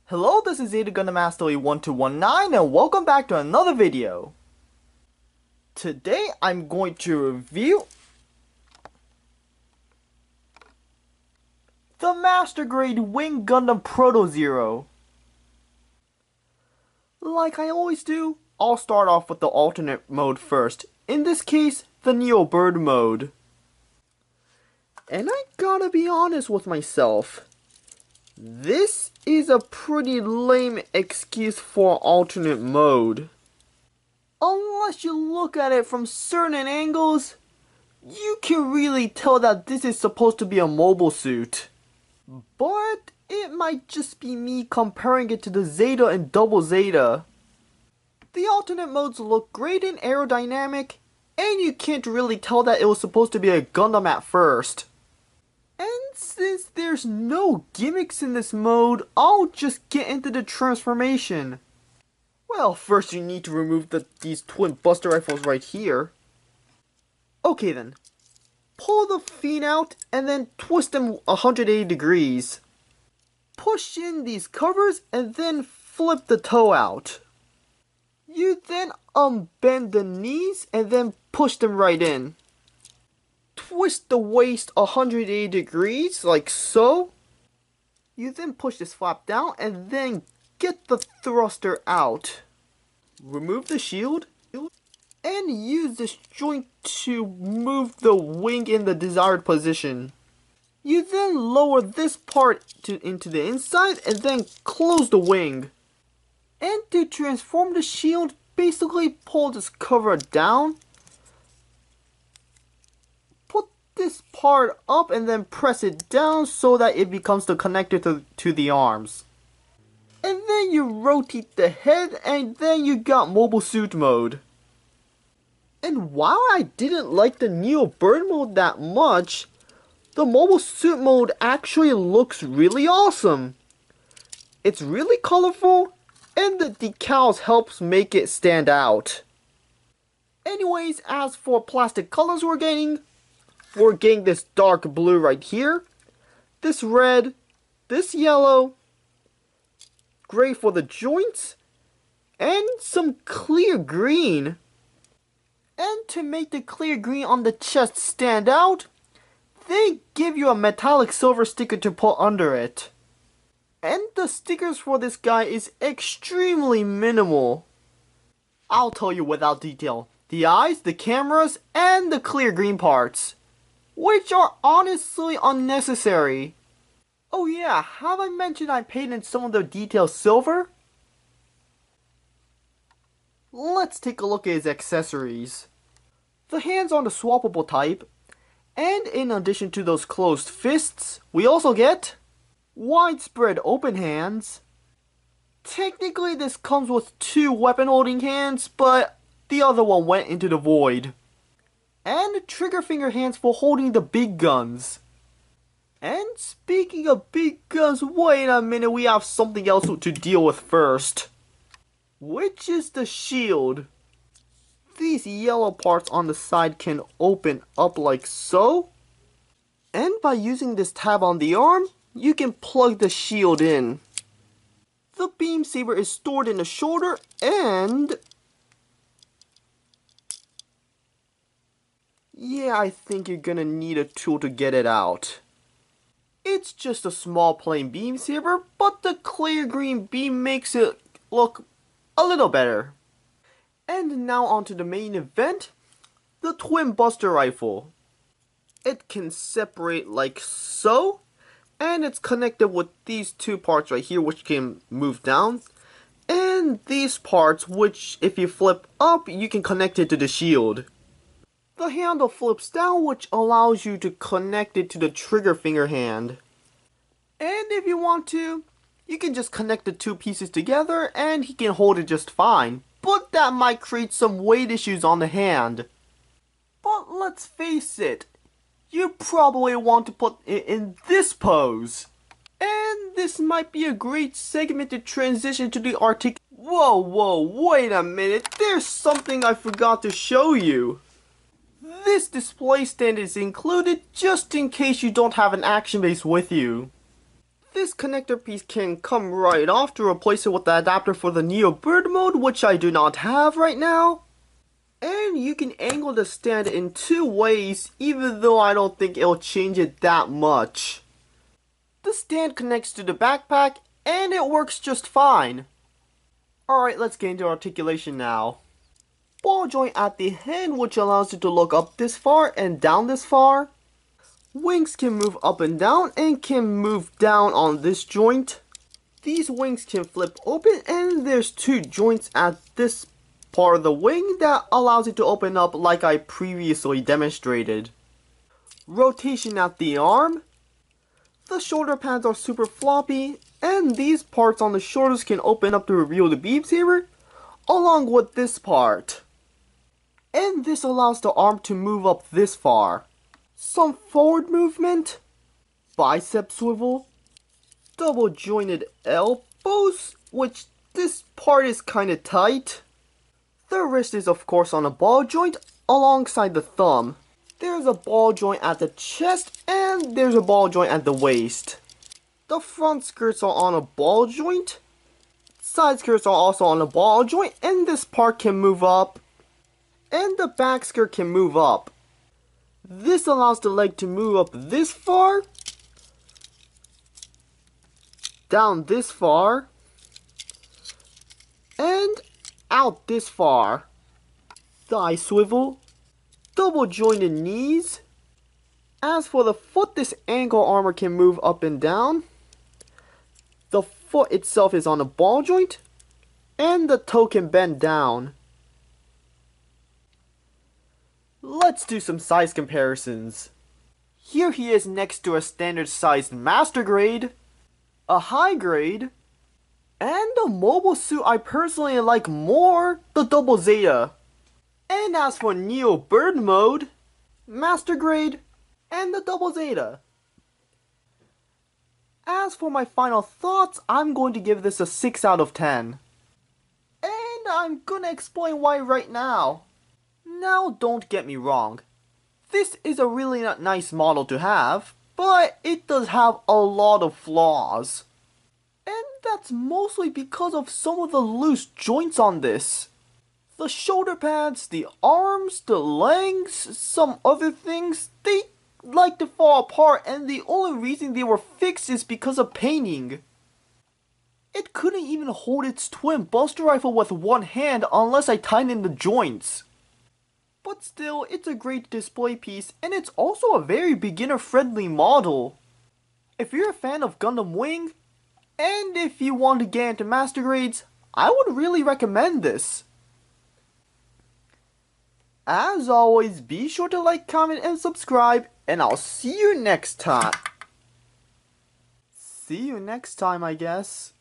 Hello, this is Zeta Gundam Master 1219 and welcome back to another video. Today I'm going to review the Master Grade Wing Gundam Proto Zero. Like I always do, I'll start off with the alternate mode first. In this case, the Neo Bird mode. And I gotta be honest with myself. This is a pretty lame excuse for alternate mode. Unless you look at it from certain angles, you can really tell that this is supposed to be a mobile suit. But it might just be me comparing it to the Zeta and Double Zeta. The alternate modes look great and aerodynamic, and you can't really tell that it was supposed to be a Gundam at first. And since there's no gimmicks in this mode, I'll just get into the transformation. Well, first you need to remove these twin buster rifles right here. Okay then. Pull the feet out and then twist them 180 degrees. Push in these covers and then flip the toe out. You then unbend the knees and then push them right in. Twist the waist 180 degrees, like so. You then push this flap down and then get the thruster out. Remove the shield and use this joint to move the wing in the desired position. You then lower this part into the inside and then close the wing. And to transform the shield, basically pull this cover down. This part up and then press it down so that it becomes the connector to the arms. And then you rotate the head and then you got mobile suit mode. And while I didn't like the Neo Bird mode that much, the mobile suit mode actually looks really awesome. It's really colorful and the decals helps make it stand out. Anyways, as for plastic colors we're getting this dark blue right here, this red, this yellow, gray for the joints, and some clear green. And to make the clear green on the chest stand out, they give you a metallic silver sticker to put under it. And the stickers for this guy is extremely minimal. I'll tell you without detail. The eyes, the cameras, and the clear green parts, which are honestly unnecessary. Oh yeah, have I mentioned I painted some of the details silver? Let's take a look at his accessories. The hands are the swappable type, and in addition to those closed fists, we also get widespread open hands. Technically this comes with 2 weapon holding hands, but the other one went into the void. And trigger finger hands for holding the big guns. And speaking of big guns, wait a minute, we have something else to deal with first. Which is the shield. These yellow parts on the side can open up like so. And by using this tab on the arm, you can plug the shield in. The beam saber is stored in the shoulder and yeah, I think you're gonna need a tool to get it out. It's just a small plain beam saber, but the clear green beam makes it look a little better. And now onto the main event, the twin buster rifle. It can separate like so, and it's connected with these 2 parts right here which can move down. And these parts which if you flip up, you can connect it to the shield. The handle flips down, which allows you to connect it to the trigger finger hand. And if you want to, you can just connect the 2 pieces together and he can hold it just fine. But that might create some weight issues on the hand. But let's face it, you probably want to put it in this pose. And this might be a great segment to transition to the artic. Whoa, wait a minute, there's something I forgot to show you. This display stand is included just in case you don't have an action base with you. This connector piece can come right off to replace it with the adapter for the Neo Bird mode, which I do not have right now. And you can angle the stand in two ways, even though I don't think it'll change it that much. The stand connects to the backpack, and it works just fine. Alright, let's get into articulation now. Ball joint at the hand, which allows you to look up this far and down this far. Wings can move up and down and can move down on this joint. These wings can flip open, and there's two joints at this part of the wing that allows it to open up like I previously demonstrated. Rotation at the arm. The shoulder pads are super floppy, and these parts on the shoulders can open up to reveal the beam saber, along with this part. And this allows the arm to move up this far. Some forward movement, bicep swivel, double jointed elbows, which this part is kinda tight. The wrist is of course on a ball joint alongside the thumb. There's a ball joint at the chest and there's a ball joint at the waist. The front skirts are on a ball joint. Side skirts are also on a ball joint, and this part can move up. And the back skirt can move up. This allows the leg to move up this far, down this far, and out this far. Thigh swivel, double jointed knees. As for the foot, this ankle armor can move up and down. The foot itself is on a ball joint, and the toe can bend down. Let's do some size comparisons. Here he is next to a standard sized master grade, a high grade, and a mobile suit I personally like more, the double Zeta. And as for Neo Bird mode, master grade, and the double Zeta. As for my final thoughts, I'm going to give this a 6 out of 10. And I'm gonna explain why right now. Now, don't get me wrong. This is a really nice model to have, but it does have a lot of flaws. And that's mostly because of some of the loose joints on this. The shoulder pads, the arms, the legs, some other things, they like to fall apart, and the only reason they were fixed is because of painting. It couldn't even hold its twin buster rifle with one hand unless I tightened the joints. But still, it's a great display piece, and it's also a very beginner-friendly model. If you're a fan of Gundam Wing, and if you want to get into master grades, I would really recommend this. As always, be sure to like, comment, and subscribe, and I'll see you next time. See you next time, I guess.